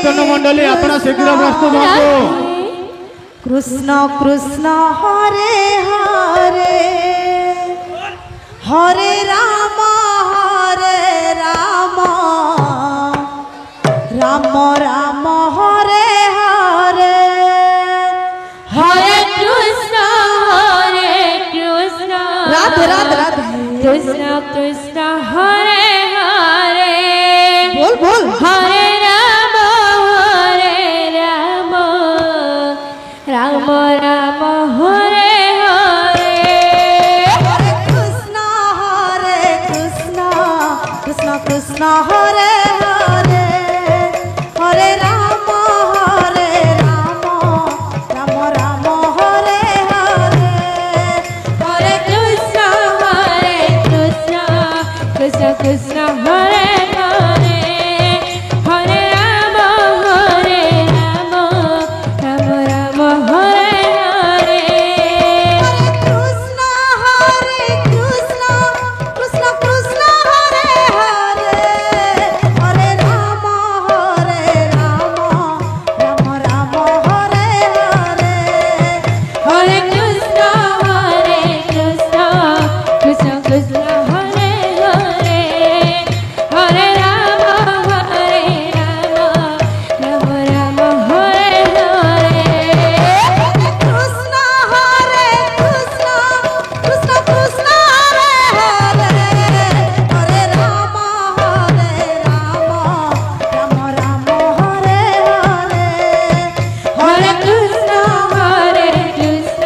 কীর্তন মণ্ডলী আপনারা শীঘ্র প্রস্তুত হন। কৃষ্ণ কৃষ্ণ হরে হরে হরে রাম রাম রাম হরে হরে হরে কৃষ্ণ রাধে রাধে রাধে কৃষ্ণ কৃষ্ণ হরে হরে বল বল হরে রাম রাম রাম হরে হরে হরে কৃষ্ণ কৃষ্ণ কৃষ্ণ হরে হরে হরে রাম রাম রাম হরে হরে হরে কৃষ্ণ কৃষ্ণ কৃষ্ণ হরে হরে হরে রাম রাম রাম হরে হরে কৃষ্ণ কৃষ্ণ কৃষ্ণ কৃষ্ণ হরে হরে হরে রাম রাম রাম হরে হরে হরে কৃষ্ণ কৃষ্ণ কৃষ্ণ হরে হরে হরে রাম রাম রাম হরে হরে কৃষ্ণ কৃষ্ণ কৃষ্ণ কৃষ্ণ হরে হরে হরে রাম রাম রাম হরে হরে হরে কৃষ্ণ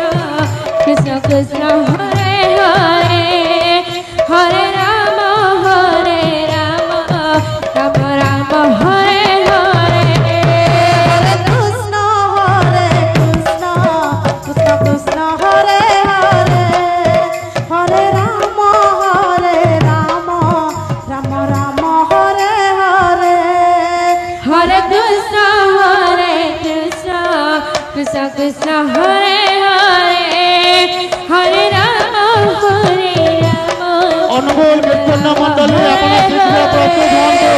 কৃষ্ণ কৃষ্ণ হরে হরে হরে রাম রাম রাম হরে হরে কৃষ্ণ কৃষ্ণ কৃষ্ণ কৃষ্ণ হরে হরে হরে রাম রাম রাম হরে হরে হরে কৃষ্ণ কৃষ্ণ কৃষ্ণ হরে হরে হরে রাম অনুকূল কীর্তন মণ্ডলী আপনারা শীঘ্র প্রস্তুত হন।